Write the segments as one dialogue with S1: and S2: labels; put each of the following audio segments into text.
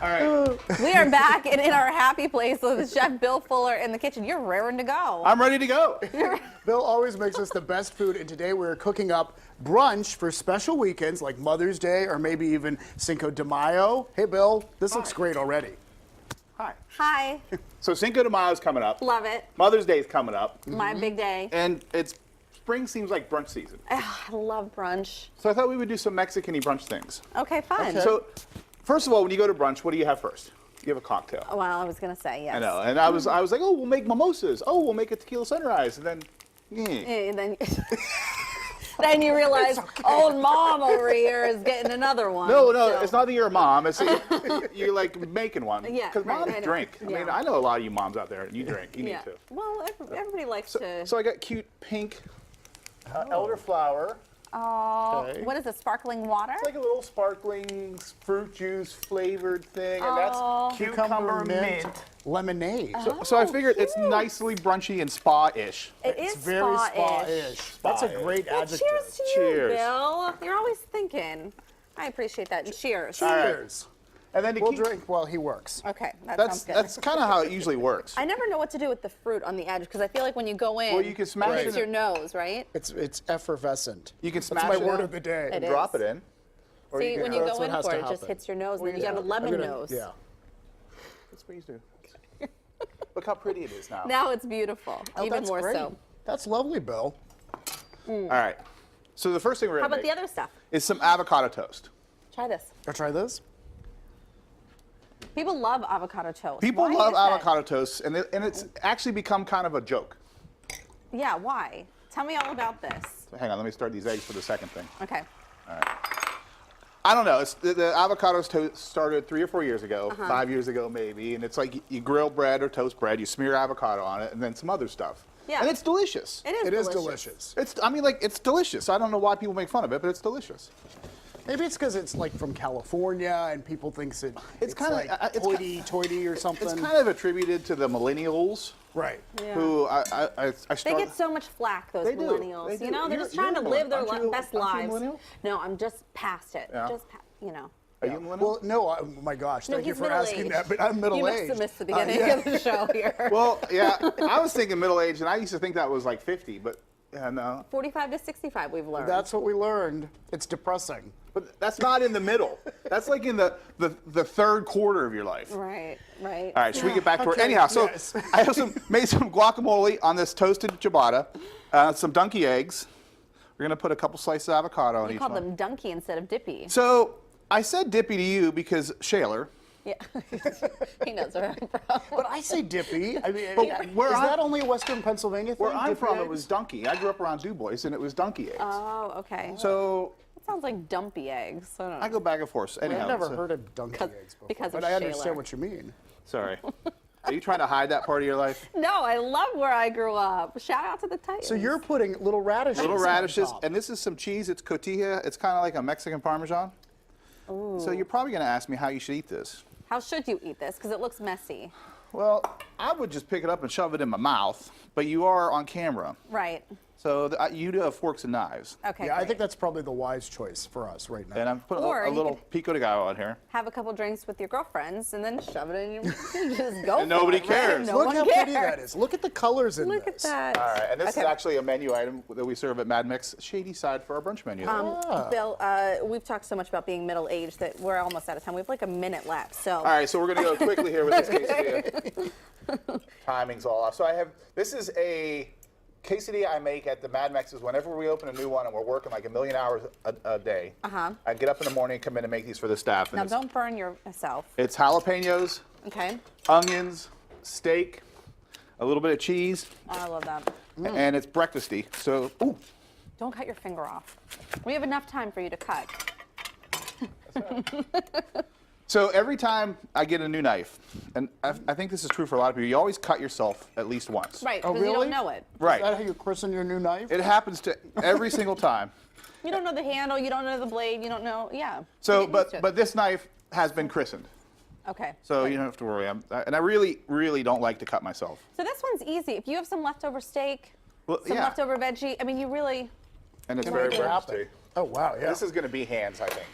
S1: All right.
S2: We are back and in our happy place with Chef Bill Fuller in the kitchen. You're raring to go.
S1: I'm ready to go.
S3: Bill always makes us the best food, and today we're cooking up brunch for special weekends like Mother's Day or maybe even Cinco de Mayo. Hey, Bill, this looks great already.
S1: Hi.
S2: Hi.
S1: So Cinco de Mayo is coming up.
S2: Love it.
S1: Mother's Day is coming up.
S2: My big day.
S1: And spring seems like brunch season.
S2: I love brunch.
S1: So I thought we would do some Mexican-y brunch things.
S2: Okay, fun.
S3: Okay.
S1: So first of all, when you go to brunch, what do you have first? You have a cocktail.
S2: Well, I was going to say yes.
S1: I know. And I was like, oh, we'll make mimosas. Oh, we'll make a tequila sunrise. And then,
S2: And then you realize old mom over here is getting another one.
S1: No,
S2: so.
S1: it's not that you're a mom. It's you're like making one.
S2: Yeah,
S1: Because
S2: right,
S1: moms
S2: I know.
S1: drink. I mean,
S2: Yeah.
S1: I know a lot of you moms out there, and you drink. You need to.
S2: Well, everybody likes to.
S1: So I got cute pink elderflower.
S2: Oh,
S3: Okay.
S2: what is it? Sparkling water?
S1: It's like a little sparkling fruit juice flavored thing, and
S2: Oh.
S1: that's cucumber mint.
S3: Lemonade.
S1: So I figured it's nicely brunchy and spa-ish.
S2: It
S3: It's
S2: is
S3: very
S2: spa-ish.
S3: spa-ish. That's a
S1: Spa-ish.
S3: great
S2: Well,
S3: adjective.
S2: cheers to you,
S1: Cheers.
S2: Bill. You're always thinking. I appreciate that. And cheers.
S1: All right.
S3: Cheers.
S1: And then to
S3: We'll
S1: keep,
S3: drink while he works.
S2: Okay, that
S1: that's
S2: sounds good.
S1: that's kind of how it usually works.
S2: I never know what to do with the fruit on the edge because I feel like when you go in,
S1: Well, you can smash
S2: it hits
S1: it.
S2: your nose, right?
S3: It's effervescent.
S1: You can
S3: That's
S1: smash
S3: my
S1: it
S3: word
S1: in
S3: of the day.
S2: It is.
S1: drop it in. Or
S2: See,
S1: you
S2: when
S1: can,
S2: you
S3: that's
S2: go
S3: what
S2: in
S3: has
S2: for
S3: to
S2: it, it just
S3: happen.
S2: hits your nose, and then you
S3: Yeah.
S2: got a lemon
S3: I'm gonna-
S2: nose.
S3: Yeah.
S1: That's what you do. Look how pretty it is now.
S2: Now it's beautiful,
S3: Oh,
S2: even
S3: that's
S2: more
S3: great.
S2: so.
S3: That's lovely, Bill.
S1: All right. So the first thing we're
S2: How
S1: gonna
S2: about the
S1: make
S2: other stuff?
S1: is some avocado toast.
S2: Try this.
S3: I'll try this.
S2: People love avocado toast.
S1: People
S2: Why
S1: love
S2: is that?
S1: avocado toast, and it's actually become kind of a joke.
S2: Yeah, why? Tell me all about this.
S1: So hang on, let me start these eggs for the second thing.
S2: Okay.
S1: I don't know. The avocado toast started 3 or 4 years ago, 5 years ago maybe, and it's like you grill bread or toast bread, you smear avocado on it, and then some other stuff.
S2: Yeah.
S1: And it's delicious.
S2: It
S3: It is delicious.
S1: It's delicious. I don't know why people make fun of it, but it's delicious.
S3: Maybe it's because it's like from California and people thinks it's
S1: kinda-
S3: like
S1: it's
S3: toity or something.
S1: It's kind of attributed to the millennials
S3: right.
S2: Yeah.
S1: who I
S2: They
S1: start.
S2: get so much flack, those
S1: They do.
S2: millennials.
S1: They do.
S2: You know, they're
S1: You're-
S2: just trying to
S1: you're a
S2: live their
S1: millennial.
S2: best
S1: Aren't you a
S2: lives.
S1: millennial?
S2: No, I'm just past it.
S1: Yeah.
S2: You know.
S1: Are you a millennial?
S3: Well, no, oh my gosh,
S2: No,
S3: thank you
S2: he's
S3: for asking that, but I'm
S2: You
S3: middle-aged.
S2: must have missed the beginning
S3: yeah.
S2: of the show here.
S1: Well, yeah, I was thinking middle age, and I used to think that was like 50, but no.
S2: 45 to 65, we've learned.
S3: That's what we learned. It's depressing.
S1: But that's not in the middle. That's like in the third quarter of your life.
S2: right, right.
S1: All right, should we get back to
S3: Okay,
S1: it? Anyhow, so
S3: yes.
S1: I have made some guacamole on this toasted ciabatta, some donkey eggs. We're gonna put a couple slices of avocado on
S2: You
S1: each
S2: called
S1: one.
S2: them Dunky instead of Dippy.
S1: So I said dippy to you because Shaler.
S2: Yeah. He knows where I'm from.
S3: But I say dippy. I mean,
S1: where
S3: is
S1: I'm-
S3: that only a Western Pennsylvania thing?
S1: Where I'm
S3: dippy
S1: from, it
S3: eggs?
S1: was donkey. I grew up around Du Bois, and it was donkey eggs.
S2: Oh, okay.
S1: So
S2: That sounds like dumpy eggs. I don't know.
S1: I go back and forth. Anyhow,
S3: I've never
S1: so-
S3: heard of donkey eggs before,
S2: because of
S3: but I understand
S2: Shaler.
S3: what you mean.
S1: Sorry. Are you trying to hide that part of your life?
S2: No, I love where I grew up. Shout out to the Titans.
S3: So you're putting little radishes.
S1: Little
S3: on
S1: radishes,
S3: top.
S1: and this is some cheese. It's cotija. It's kind of like a Mexican Parmesan.
S2: Ooh.
S1: So you're probably going to ask me how you should eat this.
S2: How should you eat this? Because it looks messy.
S1: Well, I would just pick it up and shove it in my mouth, but you are on camera.
S2: Right.
S1: So you do have forks and knives.
S2: Okay.
S3: Yeah, I
S2: great.
S3: think that's probably the wise choice for us right now.
S1: And I'm putting
S2: Or
S1: a
S2: you
S1: little
S2: could-
S1: pico de gallo on here.
S2: Have a couple drinks with your girlfriends and then shove it in your. Just go.
S1: And
S2: for
S1: nobody
S2: it, right?
S1: cares.
S2: No
S3: Look
S2: one
S3: how
S2: cares.
S3: pretty that is. Look at the colors in
S2: Look at
S3: this.
S2: that.
S1: All right, and this is
S2: Okay.
S1: actually a menu item that we serve at Mad Mix Shady Side for our brunch menu.
S2: Bill, we've talked so much about being middle-aged that we're almost out of time. We have like a minute left. So.
S1: All right, so we're going to go quickly here with this quesadilla. Timing's all off. So this is a quesadilla I make at the Mad Mex's whenever we open a new one, and we're working like 1 million hours a day. I get up in the morning and come in and make these for the staff. And
S2: Now don't burn yourself.
S1: it's jalapenos,
S2: Okay.
S1: onions, steak, a little bit of cheese,
S2: Oh, I love that.
S1: and it's breakfasty. So, ooh,
S2: Don't cut your finger off. We have enough time for you to cut.
S1: so every time I get a new knife, and I think this is true for a lot of people, you always cut yourself at least once.
S2: Right,
S3: Oh,
S2: because you
S3: really?
S2: don't know it.
S1: Right.
S3: Is that how you christen your new knife?
S1: It happens to every single time.
S2: You don't know the handle, you don't know the blade, you don't know, yeah.
S1: So,
S2: You get used to it.
S1: but this knife has been christened.
S2: Okay.
S1: So
S2: good.
S1: you don't have to worry. And I really, really don't like to cut myself.
S2: So this one's easy. If you have some leftover steak,
S1: Well,
S2: some
S1: yeah.
S2: leftover veggie, I mean, you really
S1: And it's
S3: Can
S1: very
S3: make it happen.
S1: breakfasty.
S3: Oh, wow, yeah.
S1: This is going to be hands, I think.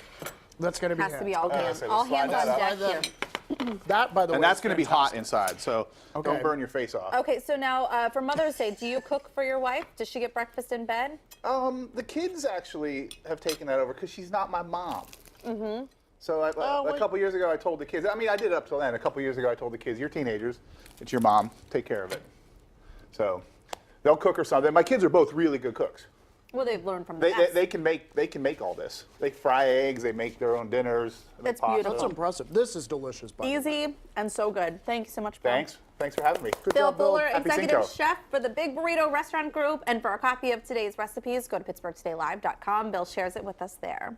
S3: That's going to be
S2: has to be all
S1: Okay,
S2: hands.
S1: so
S2: All
S1: slide
S2: hands on
S1: that
S2: deck
S3: up.
S2: here.
S3: That, by the way,
S1: And that's
S3: is
S1: going to be hot inside, so
S3: Okay.
S1: don't burn your face off.
S2: Okay, so now for Mother's Day, do you cook for your wife? Does she get breakfast in bed?
S1: The kids actually have taken that over because she's not my mom. So a couple years ago, I told the kids. I mean, I did it up till then. A couple years ago, I told the kids, "You're teenagers. It's your mom. Take care of it." So they'll cook or something. My kids are both really good cooks.
S2: Well, they've learned from the best.
S1: They can make all this. They fry eggs. They make their own dinners. they make
S2: That's
S1: pasta.
S2: beautiful.
S3: That's impressive. This is delicious, by the way.
S2: Easy and so good. Thank you so much, Bill.
S1: Thanks for having me.
S3: Good
S2: Bill
S3: job, Bill.
S2: Fuller,
S1: Happy
S2: Executive
S1: Cinco.
S2: Chef for the Bib Burrito Restaurant Group. And for a copy of today's recipes, go to pittsburghtodaylive.com. Bill shares it with us there.